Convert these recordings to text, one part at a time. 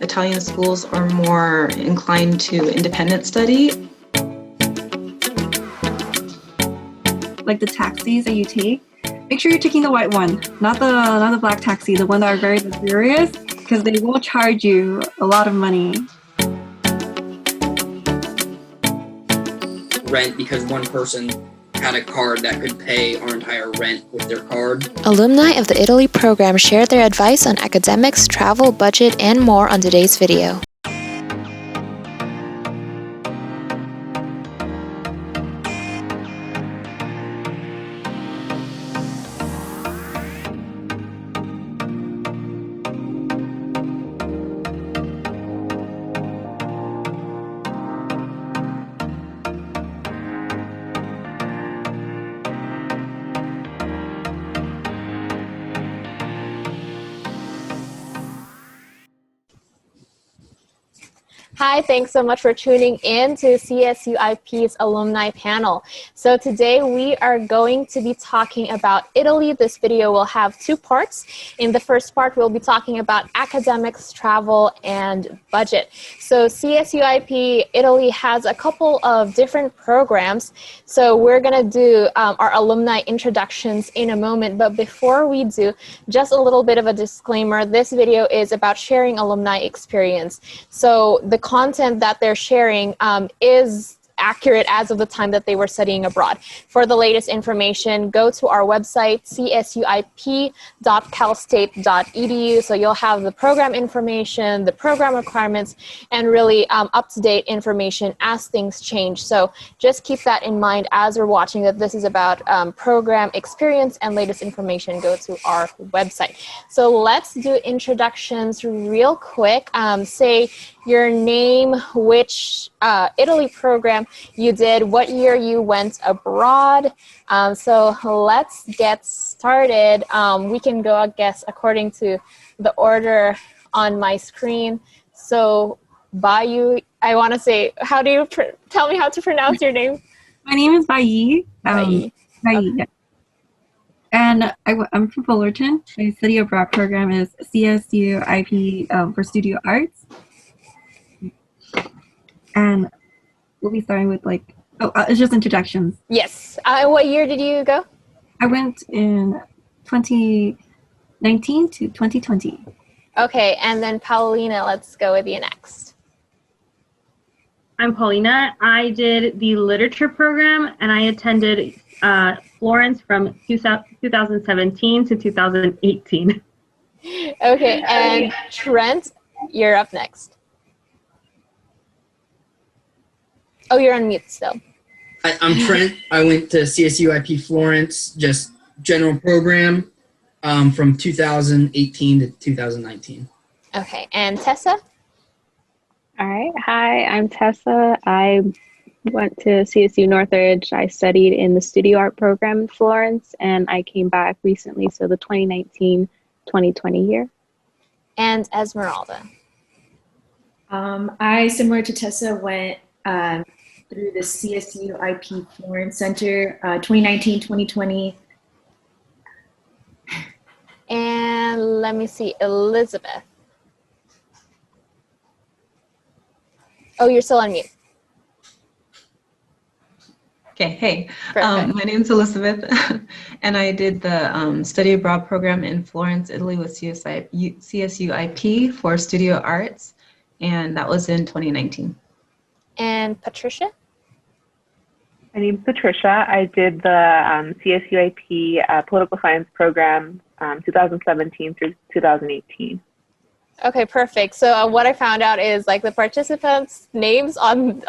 Italian schools are more inclined to independent study. Like the taxis that you take, make sure you're taking the white one, not the black taxi, the one that are very luxurious, because they will charge you a lot of money. Rent because one person had a card that could pay our entire rent with their card. Alumni of the Italy program shared their advice on academics, travel, budget, and more on today's video. Hi, thanks so much for tuning in to CSUIP's alumni panel. So today we are going to be talking about Italy. This video will have two parts. In the first part, we'll be talking about academics, travel, and budget. So CSUIP Italy has a couple of different programs. So we're gonna do our alumni introductions in a moment. But before we do, just a little bit of a disclaimer. This video is about sharing alumni experience. So the content that they're sharing is accurate as of the time that they were studying abroad. For the latest information, go to our website, csuip.calstate.edu. So you'll have the program information, the program requirements, and really up-to-date information as things change. So just keep that in mind as we're watching that this is about program experience and latest information. Go to our website. So let's do introductions real quick. Say your name, which Italy program you did, what year you went abroad. So let's get started. We can go, I guess, according to the order on my screen. So Bayu, I want to say, how do you tell me how to pronounce your name? My name is Bayi. Bayi. Okay. Yeah. And I'm from Fullerton. My study abroad program is CSUIP for Studio Arts. And we'll be starting with it's just introductions. Yes. What year did you go? I went in 2019 to 2020. Okay, and then Paulina, let's go with you next. I'm Paulina. I did the literature program and I attended Florence from 2017 to 2018. Okay, and Trent, you're up next. Oh, you're on mute still. I'm Trent. I went to CSUIP Florence, just general program from 2018 to 2019. Okay, and Tessa? All right. Hi, I'm Tessa. I went to CSU Northridge. I studied in the studio art program in Florence, and I came back recently, so the 2019-2020 year. And Esmeralda? I, similar to Tessa, went through the CSU IP Florence Center 2019-2020. And let me see, Elizabeth. Oh, you're still on mute. Okay, hey, Perfect. my name's Elizabeth, and I did the study abroad program in Florence, Italy with CSUIP for Studio Arts, and that was in 2019. And Patricia? My name's Patricia. I did the CSUIP Political Science program 2017 through 2018. Okay, perfect. So what I found out is like the participants' names on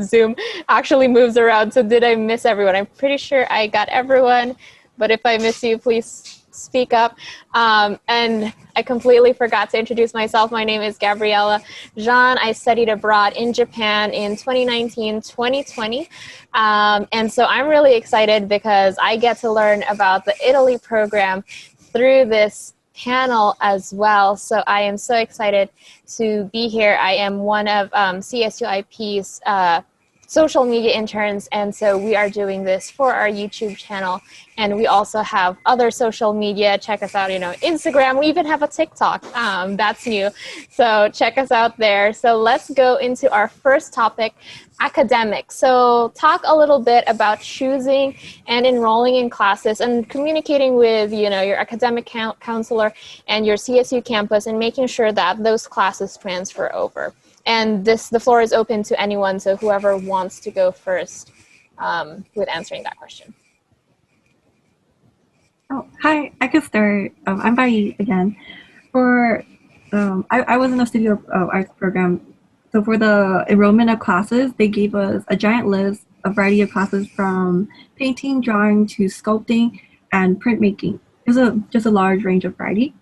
Zoom actually moves around. So did I miss everyone? I'm pretty sure I got everyone, but if I miss you, please speak up. And I completely forgot to introduce myself. My name is Gabriella Jean. I studied abroad in Japan in 2019-2020. And so I'm really excited because I get to learn about the Italy program through this panel as well. So I am so excited to be here. I am one of CSUIP's social media interns, and so we are doing this for our YouTube channel, and we also have other social media. Check us out, Instagram. We even have a TikTok. That's new, so check us out there. So let's go into our first topic, academics. So talk a little bit about choosing and enrolling in classes and communicating with your academic counselor and your CSU campus, and making sure that those classes transfer over. And the floor is open to anyone, so whoever wants to go first with answering that question. Oh, hi, I could start. I'm Bai again. I was in the studio arts program. So for the enrollment of classes, they gave us a giant list, a variety of classes from painting, drawing to sculpting and printmaking. There's just a large range of variety.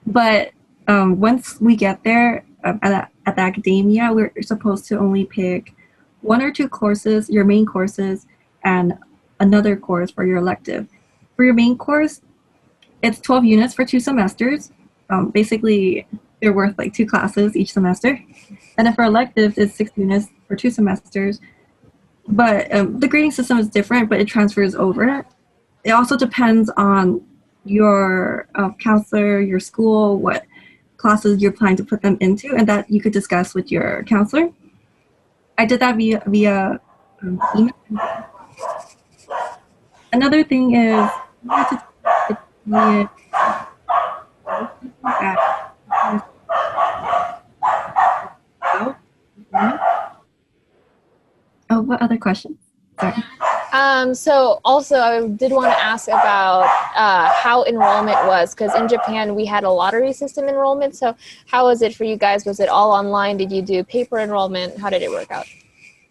But once we get there at the academia, we're supposed to only pick 1 or 2 courses, your main courses, and another course for your elective. For your main course, it's 12 units for 2 semesters. Basically, they're worth like 2 classes each semester. And then for electives, it's 6 units for 2 semesters. But the grading system is different, but it transfers over. It also depends on your counselor, your school, what classes you're planning to put them into, and that you could discuss with your counselor. I did that via email. Another thing is what other questions? Sorry. So also I did want to ask about how enrollment was, because in Japan we had a lottery system enrollment. So how was it for you guys? Was it all online? Did you do paper enrollment? How did it work out?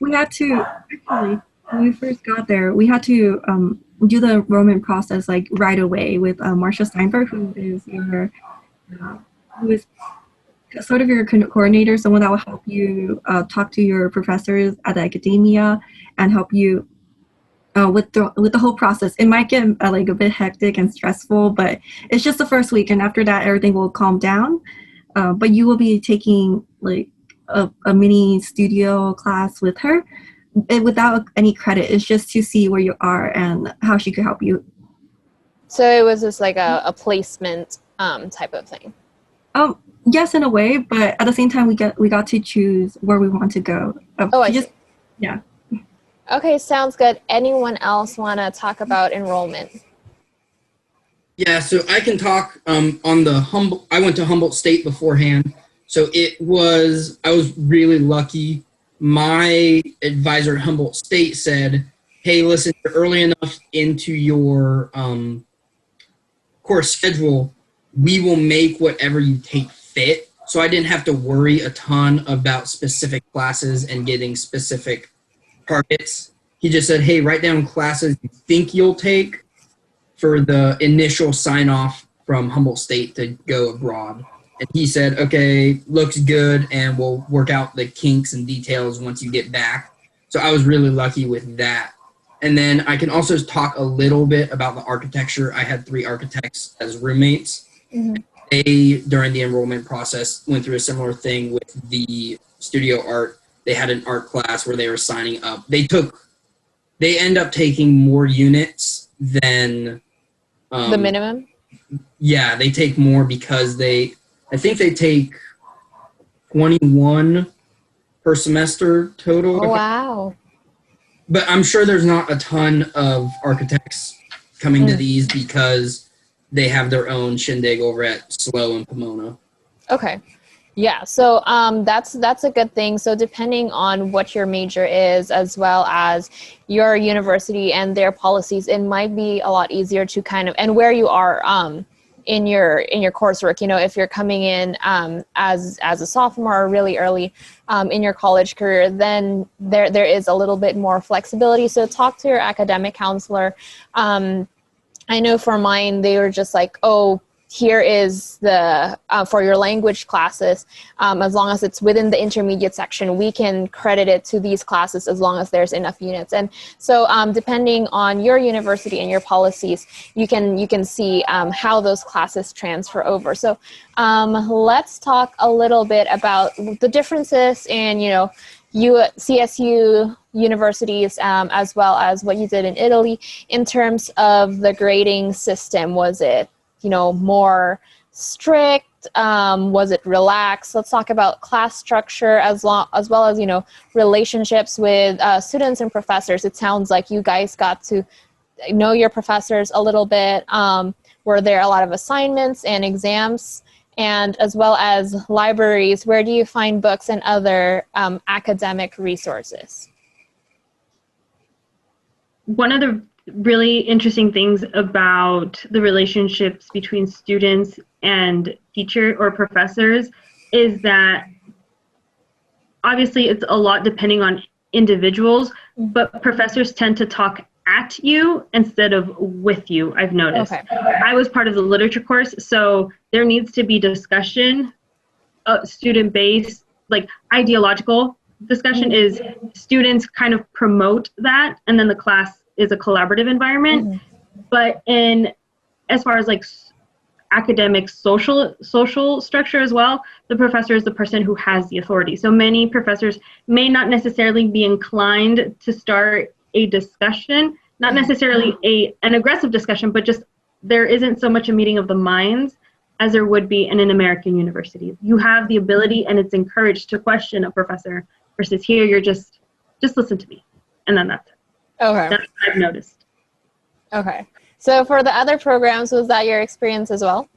We had to, actually, when we first got there, we had to do the enrollment process like right away with Marcia Steinberg, who is sort of your coordinator, someone that will help you talk to your professors at the academia and help you with the whole process. It might get like a bit hectic and stressful, but it's just the first week, and after that everything will calm down. But you will be taking like a mini studio class with her without any credit. It's just to see where you are and how she could help you. So it was just like a placement type of thing. Yes, in a way, but at the same time we got to choose where we want to go. I see. Yeah. Okay, sounds good. Anyone else want to talk about enrollment? Yeah, so I can talk on I went to Humboldt State beforehand. So I was really lucky. My advisor at Humboldt State said, hey, listen, you're early enough into your course schedule, we will make whatever you take fit. So I didn't have to worry a ton about specific classes and getting specific targets. He just said, hey, write down classes you think you'll take for the initial sign off from Humboldt State to go abroad. And he said, okay, looks good, and we'll work out the kinks and details once you get back. So I was really lucky with that. And then I can also talk a little bit about the architecture. I had 3 architects as roommates. Mm-hmm. They, during the enrollment process, went through a similar thing with the studio art. They had an art class where they were signing up. They end up taking more units than the minimum. Yeah, they take more because I think they take 21 per semester total. Oh, wow. But I'm sure there's not a ton of architects coming to these because they have their own shindig over at SLO and Pomona. Okay. Yeah, so that's a good thing. So depending on what your major is, as well as your university and their policies, it might be a lot easier to kind of, and where you are in your coursework. If you're coming in as a sophomore or really early in your college career, then there is a little bit more flexibility. So talk to your academic counselor. I know for mine, they were just like, oh, here is the, for your language classes, as long as it's within the intermediate section, we can credit it to these classes as long as there's enough units. And so depending on your university and your policies, you can see how those classes transfer over. So let's talk a little bit about the differences in, CSU universities, as well as what you did in Italy, in terms of the grading system? Was it, more strict? Was it relaxed? Let's talk about class structure as well as, relationships with students and professors. It sounds like you guys got to know your professors a little bit. Were there a lot of assignments and exams? And as well as libraries, where do you find books and other academic resources? One of the really interesting things about the relationships between students and teacher or professors is that obviously it's a lot depending on individuals, but professors tend to talk at you instead of with you, I've noticed. Okay. I was part of the literature course, so there needs to be discussion, student-based, like ideological discussion is students kind of promote that, and then the class is a collaborative environment. But as far as like academic social structure as well, the professor is the person who has the authority. So many professors may not necessarily be inclined to start a discussion, not necessarily an aggressive discussion, but just there isn't so much a meeting of the minds as there would be in an American university. You have the ability and it's encouraged to question a professor versus here you're just listen to me. And then that's it. Okay. That's what I've noticed. Okay. So for the other programs, was that your experience as well?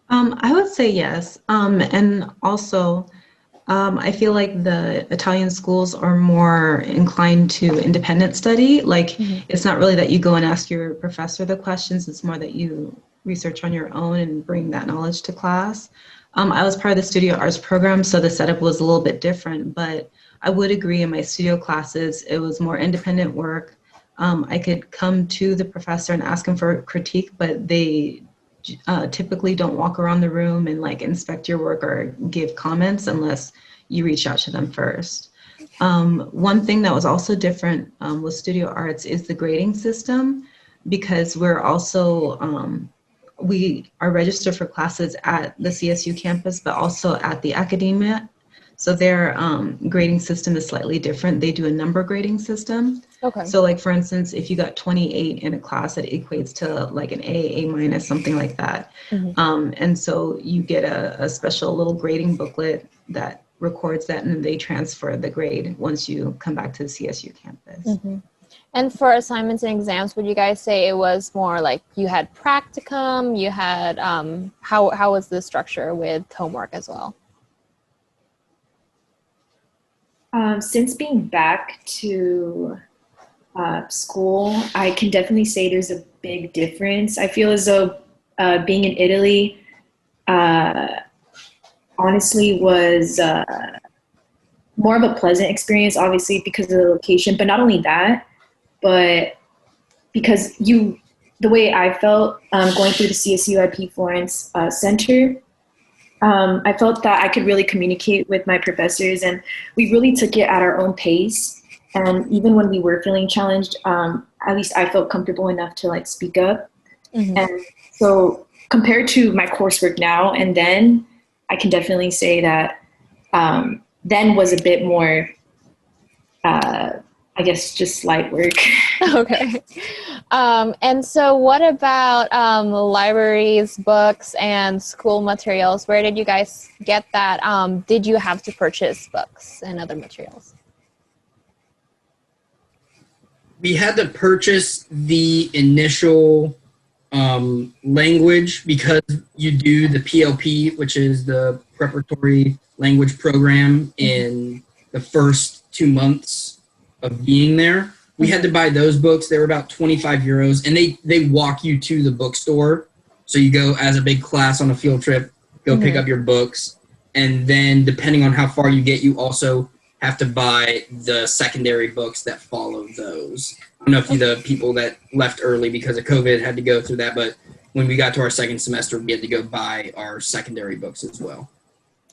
I would say yes. And also, I feel like the Italian schools are more inclined to independent study. Like, it's not really that you go and ask your professor the questions. It's more that you research on your own and bring that knowledge to class. I was part of the studio arts program, so the setup was a little bit different, but I would agree in my studio classes, it was more independent work. I could come to the professor and ask him for critique, but they typically don't walk around the room and like inspect your work or give comments unless you reach out to them first. One thing that was also different with studio arts is the grading system, because we're also, we are registered for classes at the CSU campus, but also at the academia. So their grading system is slightly different. They do a number grading system. Okay. So like, for instance, if you got 28 in a class, that equates to like an A minus, something like that. And so you get a special little grading booklet that records that, and then they transfer the grade once you come back to the CSU campus. And for assignments and exams, would you guys say it was more like you had practicum, you had, how was the structure with homework as well? Since being back to school, I can definitely say there's a big difference. I feel as though being in Italy honestly was more of a pleasant experience, obviously because of the location, but not only that, but because the way I felt going through the CSUIP Florence Center, I felt that I could really communicate with my professors, and we really took it at our own pace. And even when we were feeling challenged, at least I felt comfortable enough to like speak up. And so compared to my coursework now and then, I can definitely say that then was a bit more, I guess, just light work. Okay. And so what about libraries, books, and school materials? Where did you guys get that? Did you have to purchase books and other materials? We had to purchase the initial language because you do the PLP, which is the preparatory language program, in the first 2 months of being there. We had to buy those books. They were about 25 euros, and they walk you to the bookstore. So you go as a big class on a field trip, go pick up your books, and then depending on how far you get, you also have to buy the secondary books that follow those. I don't know if the people that left early because of COVID had to go through that, but when we got to our second semester, we had to go buy our secondary books as well.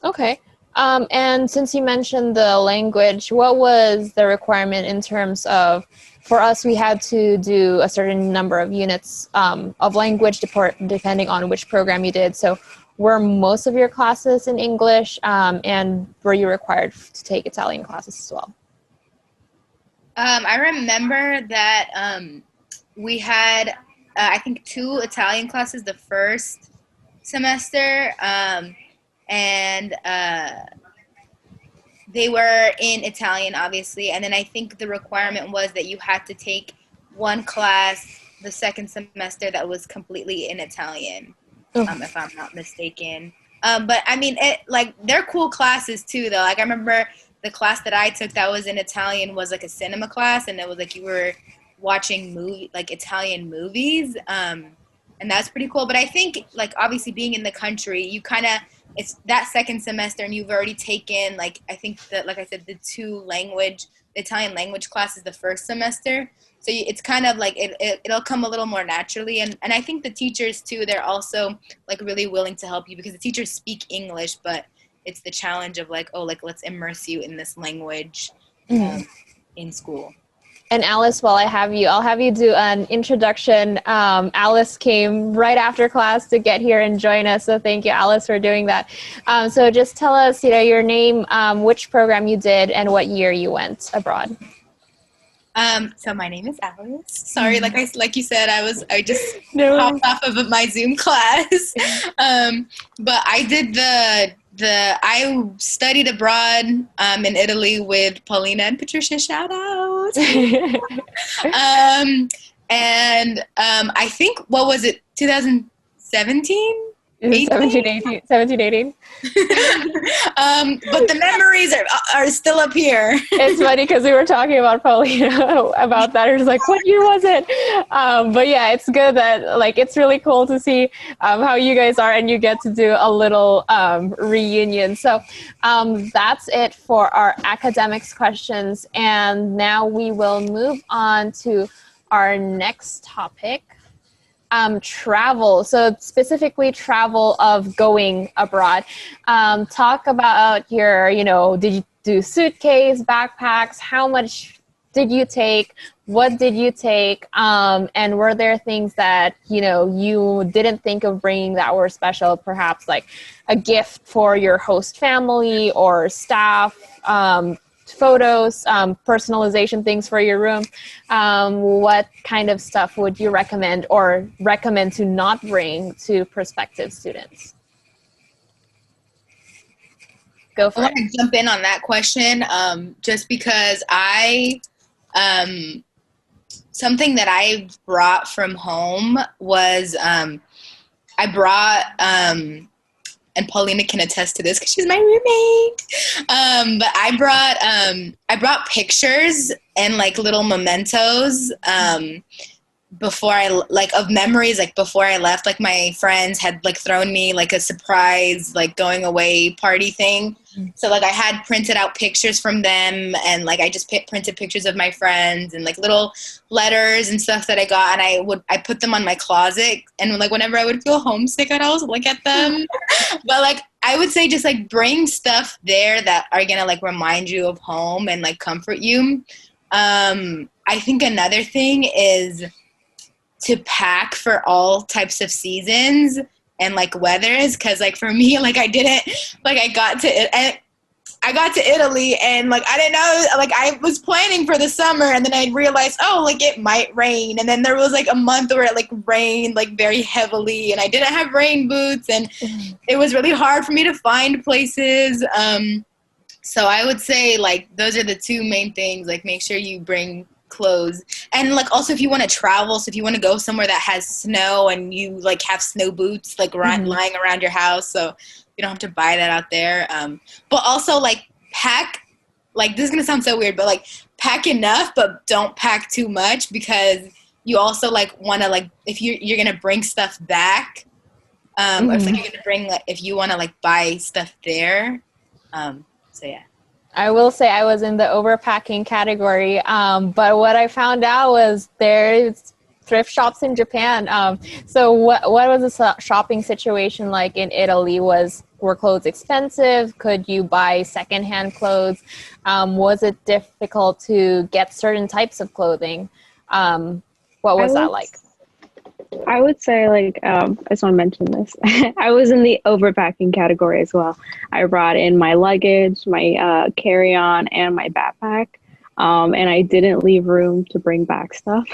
Okay. And since you mentioned the language, what was the requirement in terms of, for us, we had to do a certain number of units of language depending on which program you did. So were most of your classes in English, and were you required to take Italian classes as well? I remember that we had, I think, 2 Italian classes the first semester, and they were in Italian, obviously. And then I think the requirement was that you had to take 1 class the second semester that was completely in Italian, if I'm not mistaken. But I mean, they're cool classes too, though. Like I remember the class that I took that was in Italian was like a cinema class, and it was like you were watching Italian movies, and that's pretty cool. But I think, like, obviously being in the country, you kind of, it's that second semester and you've already taken, like, I think that, like I said, the Italian language classes the first semester. So it's kind of like it'll come a little more naturally. And I think the teachers too, they're also like really willing to help you because the teachers speak English, but it's the challenge of like, oh, like, let's immerse you in this language in school. And Alice, while I have you, I'll have you do an introduction. Alice came right after class to get here and join us. So thank you, Alice, for doing that. So just tell us, your name, which program you did, and what year you went abroad. So my name is Alice. Sorry, like you said, I just hopped off of my Zoom class. But I did I studied abroad in Italy with Paulina and Patricia. Shout out. And I think, what was it, 2017? 17, 18. But the memories are still up here. It's funny because we were talking about Paulina about that. It was like, what year was it? But yeah, it's good that, like, it's really cool to see how you guys are, and you get to do a little reunion. So that's it for our academics questions. And now we will move on to our next topic. Travel, so specifically travel of going abroad. Talk about your, did you do suitcase, backpacks? How much did you take? What did you take? And were there things that, you didn't think of bringing that were special, perhaps like a gift for your host family or staff, photos, personalization things for your room? What kind of stuff would you recommend to not bring to prospective students? Go for it. I want to jump in on that question, just because something that I brought from home was, I brought, and Paulina can attest to this because she's my roommate. But I brought pictures and like little mementos of memories, like before I left. Like my friends had like thrown me like a surprise like going away party thing. So like I had printed out pictures from them, and like I just printed pictures of my friends and like little letters and stuff that I got, and I put them on my closet, and like whenever I would feel homesick, I'd always look at them. But like I would say just like bring stuff there that are gonna like remind you of home and like comfort you. I think another thing is to pack for all types of seasons and like weathers, because like for me, like I got to Italy and like I didn't know, like I was planning for the summer, and then I realized, oh, like it might rain, and then there was like a month where it like rained like very heavily, and I didn't have rain boots, and it was really hard for me to find places. So I would say like those are the 2 main things. Like make sure you bring clothes, and like also if you want to travel, so if you want to go somewhere that has snow and you like have snow boots like lying around your house, so you don't have to buy that out there. But also like pack, like this is gonna sound so weird, but like pack enough, but don't pack too much, because you also like want to like, if you're gonna bring stuff back, or if like you're gonna bring, like if you want to like buy stuff there. So yeah. I will say I was in the overpacking category, but what I found out was there's thrift shops in Japan. So what was the shopping situation like in Italy? Were clothes expensive? Could you buy secondhand clothes? Was it difficult to get certain types of clothing? What was that like? I would say, like, I just want to mention this. I was in the overpacking category as well. I brought in my luggage, my carry-on, and my backpack, and I didn't leave room to bring back stuff,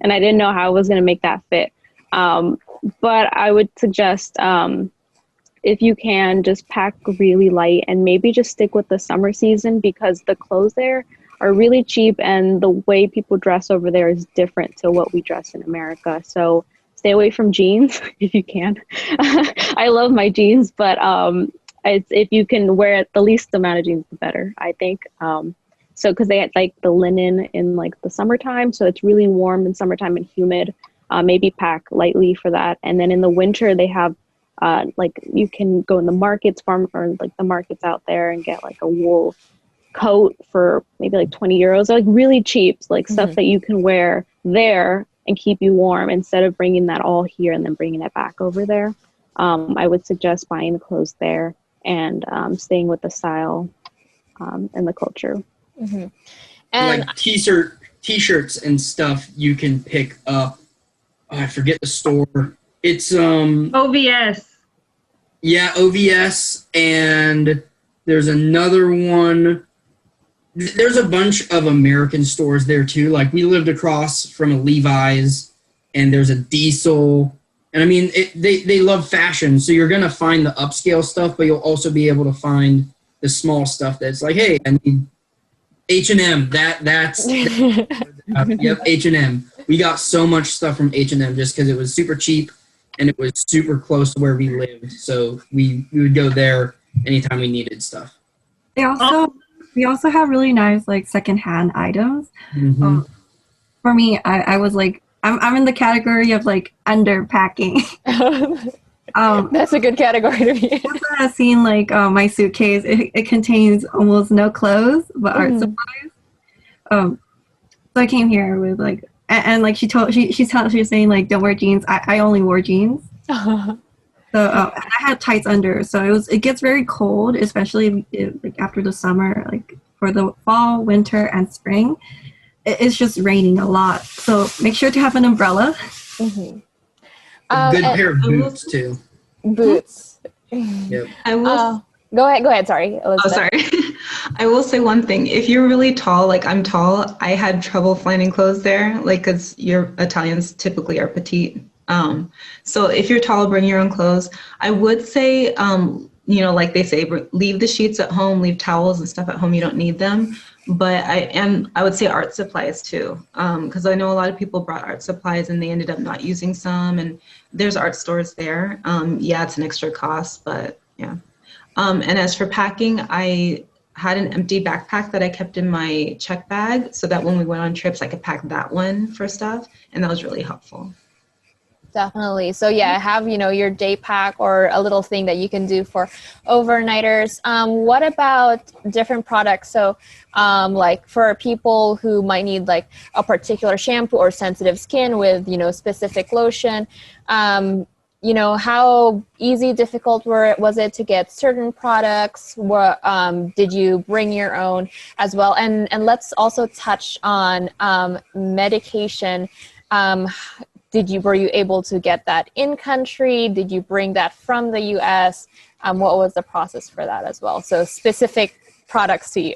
and I didn't know how I was going to make that fit. But I would suggest, if you can, just pack really light and maybe just stick with the summer season, because the clothes there are really cheap and the way people dress over there is different to what we dress in America. So stay away from jeans if you can. I love my jeans, but if you can wear the least amount of jeans, the better, I think. So because they had like the linen in like the summertime, so it's really warm in summertime and humid. Maybe pack lightly for that. And then in the winter, they have like you can go in the markets, or like the markets out there, and get like a wool coat for maybe like 20 euros, like really cheap, like stuff that you can wear there and keep you warm instead of bringing that all here and then bringing it back over there. I would suggest buying the clothes there and staying with the style and the culture. And like t-shirts and stuff you can pick up. Oh, I forget the store. It's OVS. Yeah, OVS, and there's another one. There's a bunch of American stores there too. Like we lived across from a Levi's, and there's a Diesel. And I mean, they love fashion, so you're gonna find the upscale stuff, but you'll also be able to find the small stuff that's like, hey, I need H&M. That's yep, H&M. We got so much stuff from H&M just because it was super cheap and it was super close to where we lived. So we would go there anytime we needed stuff. We also have really nice like secondhand items. For me, I was like, I'm in the category of like underpacking. That's a good category to be in. I've seen like my suitcase. It contains almost no clothes but art supplies. So I came here with like, and like she was saying like don't wear jeans. I only wore jeans. So and I had tights under, so it gets very cold, especially like after the summer. Like for the fall, winter, and spring, it's just raining a lot. So make sure to have an umbrella. A good pair of boots too. Boots. Yep. I will. Go ahead. Sorry, Elizabeth. Oh, sorry. I will say one thing. If you're really tall, like I'm tall, I had trouble finding clothes there, like because your Italians typically are petite. So if you're tall, bring your own clothes. I would say, like they say, leave the sheets at home, leave towels and stuff at home. You don't need them. But I would say art supplies too, because I know a lot of people brought art supplies and they ended up not using some. And there's art stores there. Yeah, it's an extra cost, but yeah. And as for packing, I had an empty backpack that I kept in my check bag so that when we went on trips, I could pack that one for stuff. And that was really helpful. Definitely. So yeah, have, your day pack or a little thing that you can do for overnighters. What about different products? So like for people who might need like a particular shampoo or sensitive skin with, specific lotion, how easy, difficult was it to get certain products? Did you bring your own as well? And let's also touch on medication. Were you able to get that in country? Did you bring that from the US? What was the process for that as well? So specific products to you.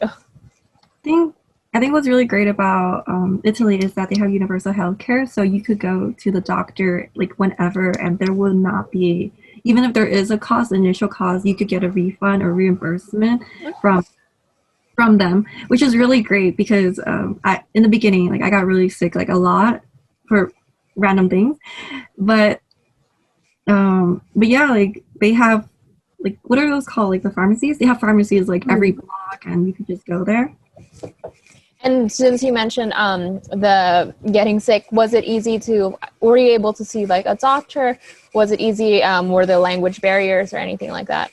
I think what's really great about Italy is that they have universal healthcare. So you could go to the doctor like whenever, and there will not be, even if there is a cost, initial cost, you could get a refund or reimbursement from them, which is really great because in the beginning, like I got really sick, like a lot for random things, but yeah, like they have like, what are those called, like the pharmacies? They have pharmacies like every block, and you could just go there. And since you mentioned the getting sick, was it easy were you able to see like a doctor? Was it easy? Were there language barriers or anything like that?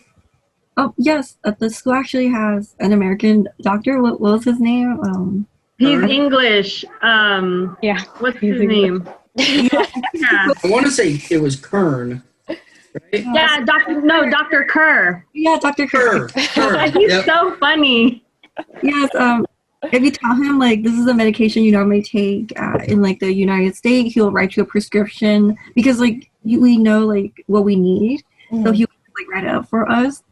Oh yes, the school actually has an American doctor. What was his name? He's English. Yeah. What's his name? Yeah. I want to say it was Kern, right? Yeah, Dr. Kerr. Yeah, Dr. Kerr. Kerr. He's so funny. Yes, if you tell him like this is a medication you normally take in like the United States, he'll write you a prescription because like we know like what we need, so he'll like write it up for us,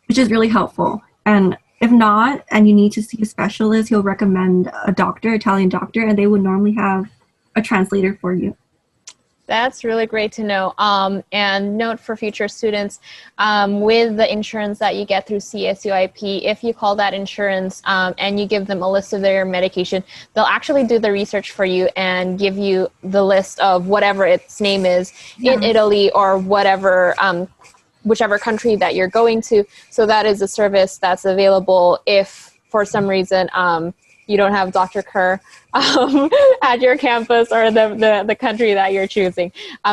which is really helpful. And if not, and you need to see a specialist, he'll recommend a doctor, Italian doctor, and they would normally have a translator for you. That's really great to know. And note for future students, with the insurance that you get through CSUIP, if you call that insurance and you give them a list of their medication, they'll actually do the research for you and give you the list of whatever its name is in Italy or whatever, whichever country that you're going to. So that is a service that's available if for some reason you don't have Dr. Kerr at your campus or the country that you're choosing.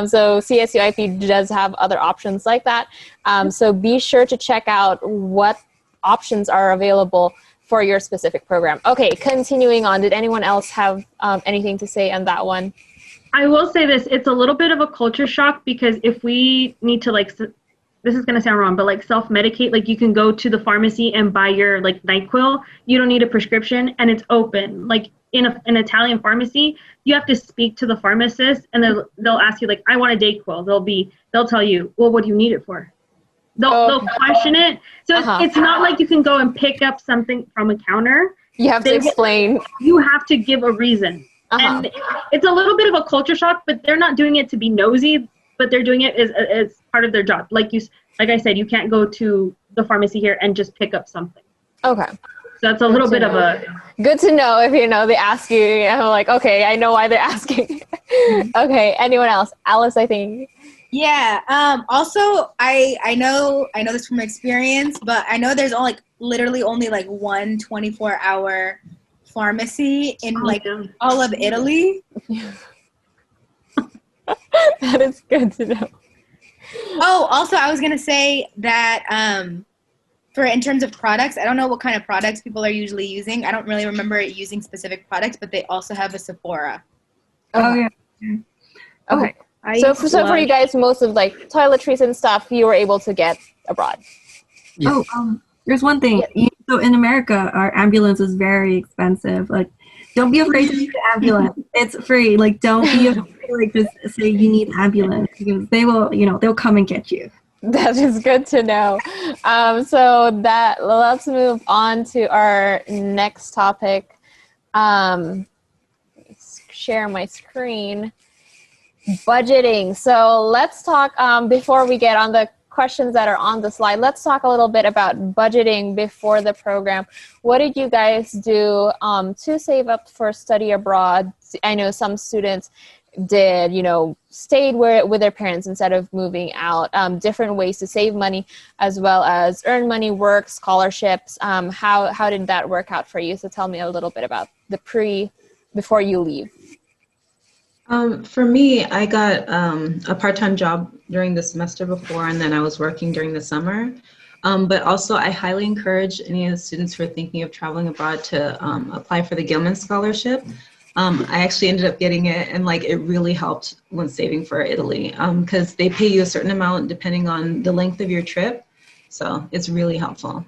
So CSUIP does have other options like that. So be sure to check out what options are available for your specific program. Okay, continuing on. Did anyone else have anything to say on that one? I will say this, it's a little bit of a culture shock because if we need to like, this is going to sound wrong, but like self-medicate, like you can go to the pharmacy and buy your like NyQuil. You don't need a prescription and it's open. Like in an Italian pharmacy, you have to speak to the pharmacist and they'll ask you like, I want a Dayquil. They'll tell you, well, what do you need it for? They'll question it. So it's not like you can go and pick up something from a counter. You have to explain. You have to give a reason. And it's a little bit of a culture shock, but they're not doing it to be nosy, but they're doing it as part of their job. Like I said, you can't go to the pharmacy here and just pick up something. Okay. So that's a little bit of a... Good to know if, they ask you, I'm like, okay, I know why they're asking. Okay, anyone else? Alice, I think. Yeah. Also, I know this from experience, but I know there's literally only one 24-hour pharmacy in all of Italy. That is good to know. Oh, also, I was gonna say that in terms of products, I don't know what kind of products people are usually using. I don't really remember using specific products, but they also have a Sephora. Oh yeah. Okay. So for you guys, most of toiletries and stuff you were able to get abroad. Yeah. There's one thing. Yeah. So in America, our ambulance is very expensive. Don't be afraid to use the ambulance. It's free. Don't be afraid. Just say you need ambulance because they will. They'll come and get you. That is good to know. So let's move on to our next topic. Share my screen. Budgeting. So let's talk, before we get on the questions that are on the slide, let's talk a little bit about budgeting before the program. What did you guys do to save up for study abroad? I know some students did, stayed with their parents instead of moving out. Different ways to save money as well as earn money, work, scholarships. How did that work out for you? So tell me a little bit about before you leave. For me, I got a part-time job during the semester before, and then I was working during the summer. But also, I highly encourage any of the students who are thinking of traveling abroad to apply for the Gilman Scholarship. I actually ended up getting it, and it really helped when saving for Italy because they pay you a certain amount depending on the length of your trip. So it's really helpful.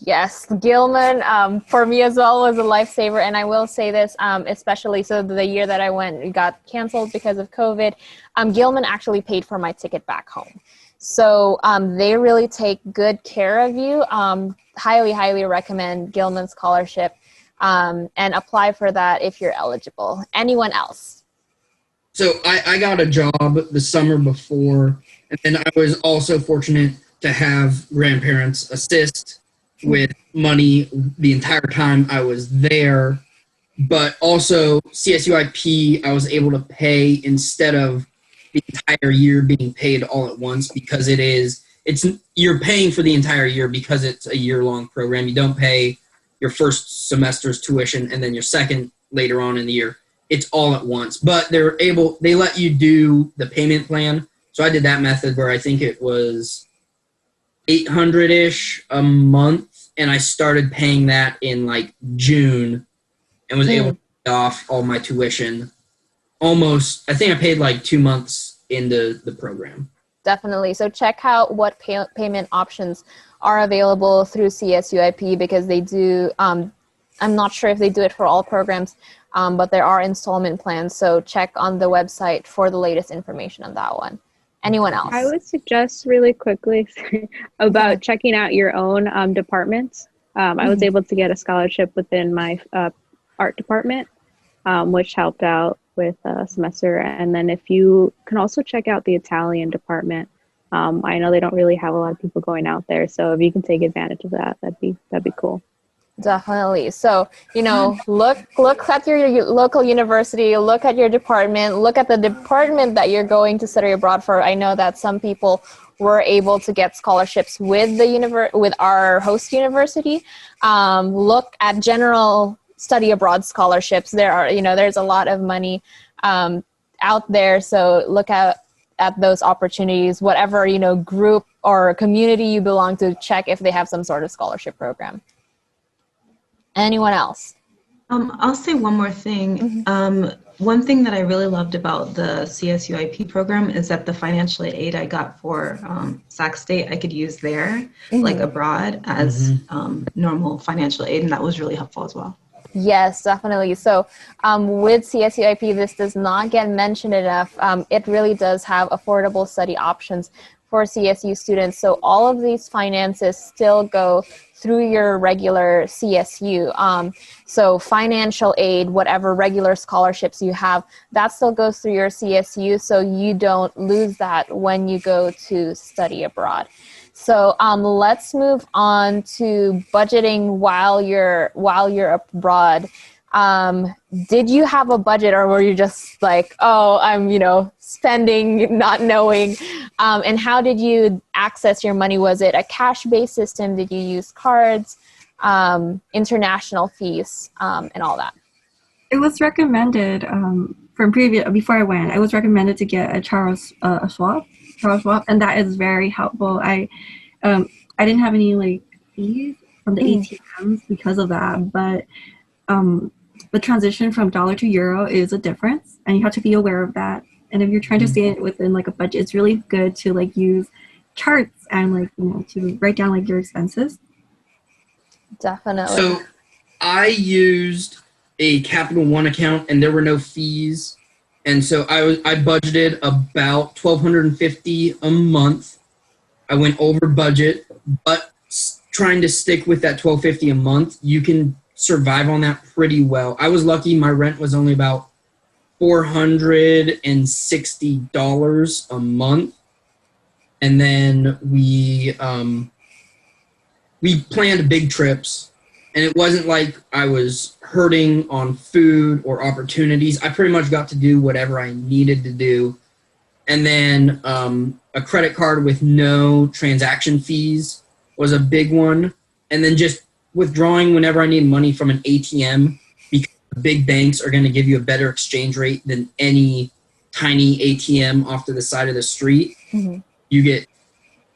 Yes, Gilman for me as well was a lifesaver, and I will say this, especially so the year that I went, it got canceled because of COVID. Gilman actually paid for my ticket back home, so they really take good care of you. Highly recommend Gilman Scholarship, and apply for that if you're eligible. Anyone else? So I got a job the summer before, and then I was also fortunate to have grandparents assist with money the entire time I was there, but also CSUIP I was able to pay instead of the entire year being paid all at once because you're paying for the entire year because it's a year-long program. You don't pay your first semester's tuition and then your second later on in the year. It's all at once, but they let you do the payment plan. So I did that method where I think it was $800-ish a month. And I started paying that in June and was able to pay off all my tuition. I think I paid 2 months into the program. Definitely. So check out what payment options are available through CSUIP because they do I'm not sure if they do it for all programs, but there are installment plans. So check on the website for the latest information on that one. Anyone else? I would suggest really quickly about checking out your own departments. I was able to get a scholarship within my art department, which helped out with a semester. And then if you can also check out the Italian department. I know they don't really have a lot of people going out there, so if you can take advantage of that, that'd be cool. Definitely. So, look at your local university, look at your department, look at the department that you're going to study abroad for. I know that some people were able to get scholarships with with our host university. Look at general study abroad scholarships. There's a lot of money out there. So look at those opportunities, whatever, group or community you belong to, check if they have some sort of scholarship program. Anyone else? I'll say one more thing. One thing that I really loved about the CSUIP program is that the financial aid I got for Sac State, I could use there, like abroad, as normal financial aid, and that was really helpful as well. Yes, definitely. So with CSUIP, this does not get mentioned enough. It really does have affordable study options for CSU students. So all of these finances still go through your regular CSU. So financial aid, whatever regular scholarships you have, that still goes through your CSU, so you don't lose that when you go to study abroad. So let's move on to budgeting while you're abroad. Did you have a budget, or were you just like, oh, I'm spending, not knowing? And how did you access your money? Was it a cash-based system? Did you use cards, international fees, and all that? It was recommended before I went. It was recommended to get a Charles Schwab, and that is very helpful. I didn't have any fees from the ATMs because of that, but the transition from dollar to euro is a difference, and you have to be aware of that. And if you're trying to stay within a budget, it's really good to use charts and to write down your expenses. Definitely. So I used a Capital One account, and there were no fees, and so I budgeted about $1,250 a month. I went over budget, but trying to stick with that $1,250 a month, you can survive on that pretty well. I was lucky; my rent was only about $460 a month, and then we planned big trips, and it wasn't like I was hurting on food or opportunities. I pretty much got to do whatever I needed to do, and then a credit card with no transaction fees was a big one, and then just withdrawing whenever I need money from an ATM, because big banks are going to give you a better exchange rate than any tiny ATM off to the side of the street. You get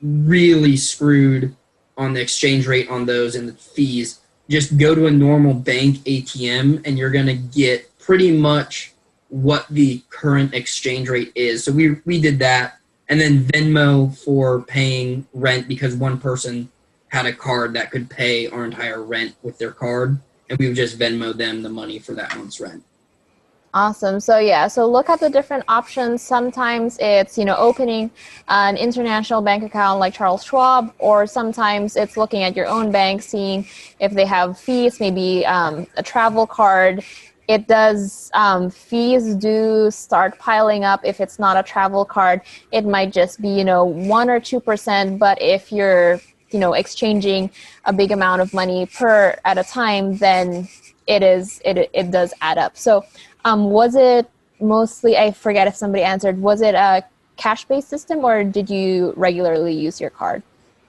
really screwed on the exchange rate on those and the fees. Just go to a normal bank ATM and you're going to get pretty much what the current exchange rate is. So we did that, and then Venmo for paying rent, because one person had a card that could pay our entire rent with their card, and we would just Venmo them the money for that month's rent. Awesome. So so look at the different options. Sometimes it's, opening an international bank account like Charles Schwab, or sometimes it's looking at your own bank, seeing if they have fees, maybe a travel card. It does, fees do start piling up. If it's not a travel card, it might just be, 1 or 2%. But if you're, exchanging a big amount of money at a time, then it does add up. So was it mostly, I forget if somebody answered, was it a cash-based system, or did you regularly use your card?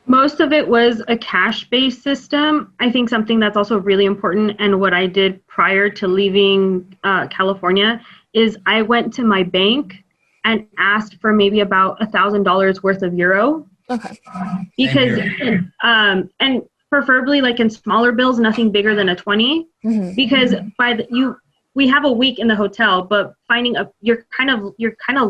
Most of it was a cash-based system. I think something that's also really important, and what I did prior to leaving California, is I went to my bank and asked for maybe about $1,000 worth of euro. Okay. Because, and preferably in smaller bills, nothing bigger than a 20, because we have a week in the hotel, but you're kind of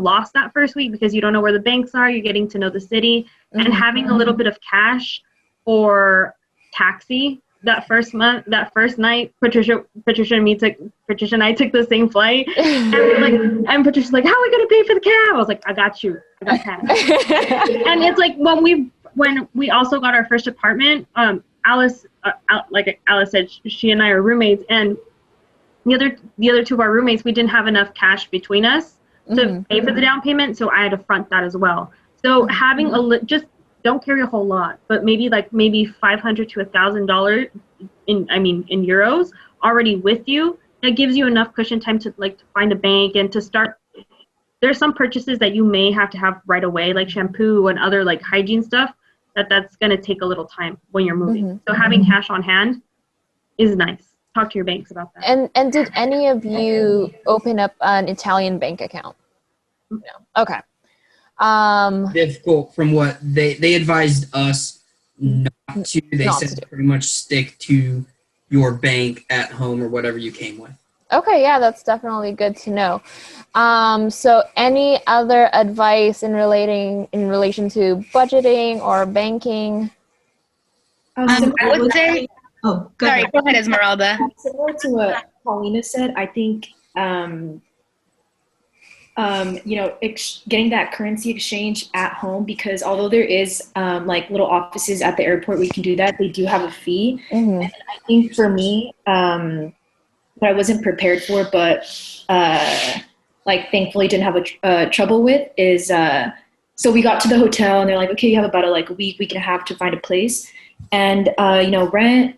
lost that first week because you don't know where the banks are. You're getting to know the city, and having a little bit of cash or taxi that first night, Patricia and I took the same flight, and Patricia's like, how are we gonna pay for the cab? I was like, I got you, I got cab. And it's like when we also got our first apartment, Alice, like Alice said, she and I are roommates, and the other two of our roommates, we didn't have enough cash between us to pay for the down payment, so I had to front that as well. So having just don't carry a whole lot, but maybe $500 to $1,000 in euros already with you. That gives you enough cushion time to find a bank and to start. There's some purchases that you may have to have right away, like shampoo and other like hygiene stuff. That's going to take a little time when you're moving. So having cash on hand is nice. Talk to your banks about that. And did any of you open up an Italian bank account? No. Okay. Difficult from what they advised us not to. They said pretty much stick to your bank at home or whatever you came with. Okay, yeah, that's definitely good to know. So any other advice in relation to budgeting or banking? I would say, go ahead, Esmeralda. Similar to what Paulina said, I think, getting that currency exchange at home, because although there is like little offices at the airport where you can do that, they do have a fee. And I think for me, what I wasn't prepared for, but thankfully didn't have trouble with is, so we got to the hotel and they're like, okay, you have about a week and a half to find a place. And, rent,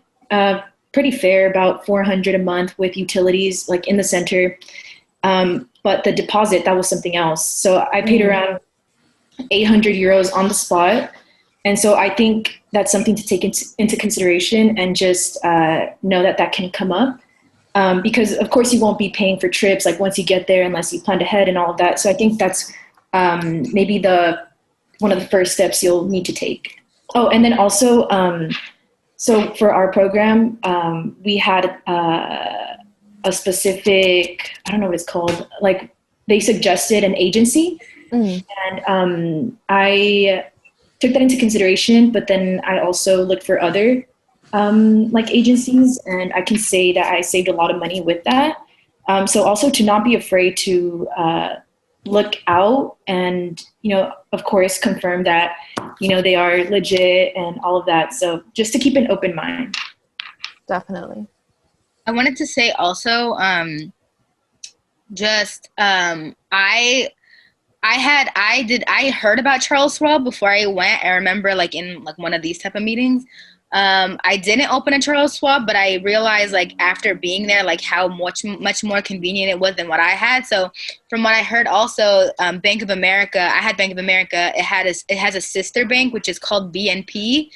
pretty fair, about $400 a month with utilities in the center. But the deposit, that was something else. So I paid around 800 euros on the spot. And so I think that's something to take into consideration and just know that can come up. Because of course you won't be paying for trips once you get there unless you planned ahead and all of that. So I think that's maybe one of the first steps you'll need to take. Oh, and then also, so for our program, we had a specific, I don't know what it's called, they suggested an agency. And I took that into consideration, but then I also looked for other agencies, and I can say that I saved a lot of money with that. So also to not be afraid to look out and, of course, confirm that, they are legit and all of that. So just to keep an open mind. Definitely. I wanted to say also, I heard about Charles Schwab before I went. I remember in one of these type of meetings. I didn't open a Charles Schwab, but I realized after being there, how much more convenient it was than what I had. So from what I heard also, Bank of America, I had Bank of America. It has a sister bank, which is called BNP.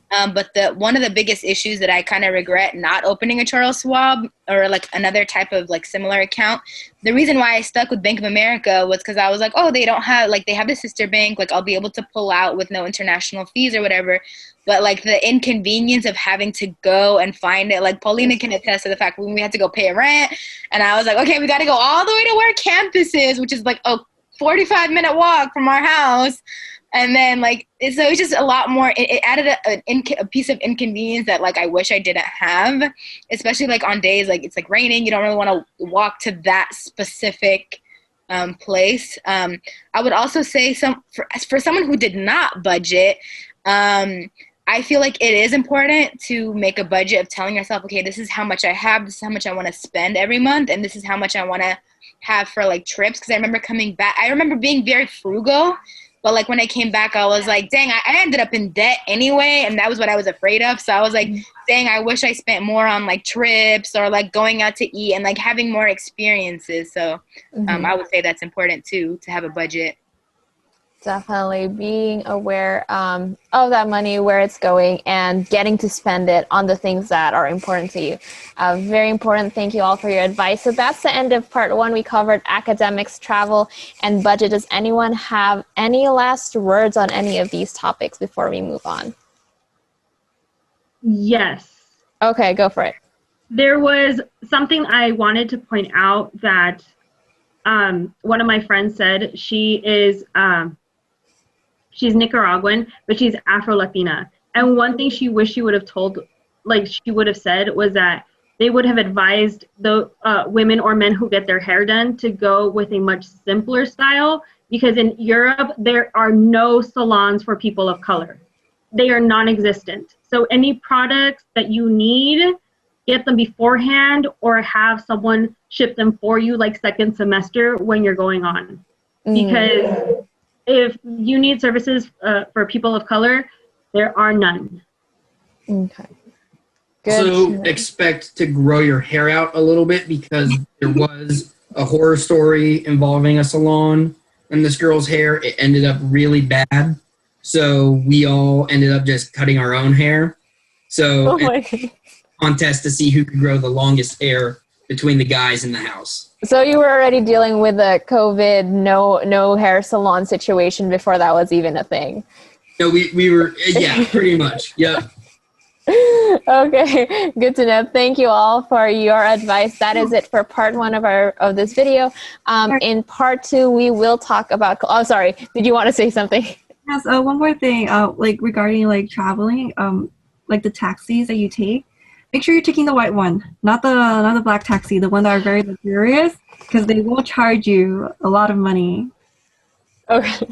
But one of the biggest issues that I kind of regret not opening a Charles Schwab or another type of similar account. The reason why I stuck with Bank of America was because I was like, oh, they don't have, they have the sister bank, I'll be able to pull out with no international fees or whatever. But the inconvenience of having to go and find it, Paulina can attest to the fact when we had to go pay rent, and I was like, okay, we got to go all the way to where campus is, which is a 45-minute walk from our house. And then so it's just a lot more. It added a piece of inconvenience that I wish I didn't have, especially on days it's raining. You don't really want to walk to that specific place. I would also say for someone who did not budget. I feel it is important to make a budget of telling yourself, okay, this is how much I have, this is how much I want to spend every month, and this is how much I want to have for trips. Because I remember coming back, I remember being very frugal, but when I came back, I was like, dang, I ended up in debt anyway, and that was what I was afraid of. So I was like, dang, I wish I spent more on trips or going out to eat and having more experiences. So I would say that's important too, to have a budget. Definitely being aware of that money, where it's going, and getting to spend it on the things that are important to you. Very important. Thank you all for your advice. So that's the end of part 1. We covered academics, travel, and budget. Does anyone have any last words on any of these topics before we move on? Yes. Okay, go for it. There was something I wanted to point out that one of my friends said. She's Nicaraguan, but she's Afro-Latina. And one thing she wished she would have told like she would have said was that they would have advised the women or men who get their hair done to go with a much simpler style, because in Europe, there are no salons for people of color. They are non-existent. So any products that you need, get them beforehand or have someone ship them for you like second semester when you're going on. Because if you need services for people of color, there are none. Okay. So expect to grow your hair out a little bit, because there was a horror story involving a salon and this girl's hair. It ended up really bad. So we all ended up just cutting our own hair. So contest to see who could grow the longest hair between the guys in the house. So you were already dealing with the COVID no hair salon situation before that was even a thing. No, we were, yeah, pretty much. Yep. Okay, good to know. Thank you all for your advice. That is it for part 1 of this video. In part 2, we will talk about. Oh, sorry. Did you want to say something? Yes. One more thing. Like regarding like traveling. Like the taxis that you take. Make sure you're taking the white one, not the black taxi. The one that are very luxurious, because they will charge you a lot of money. Okay.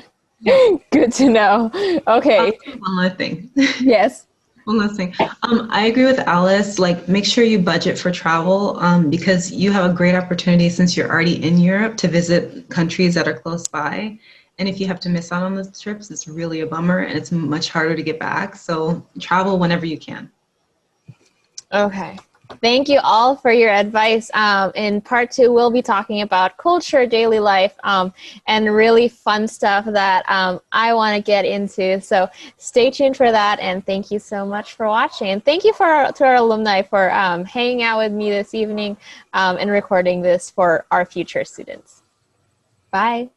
Good to know. Okay. One last thing. Yes. One last thing. I agree with Alice. Like, make sure you budget for travel, because you have a great opportunity since you're already in Europe to visit countries that are close by. And if you have to miss out on those trips, it's really a bummer and it's much harder to get back. So travel whenever you can. Okay. Thank you all for your advice. In part 2, we'll be talking about culture, daily life, and really fun stuff that I want to get into. So stay tuned for that, and thank you so much for watching. And thank you to our alumni for hanging out with me this evening and recording this for our future students. Bye.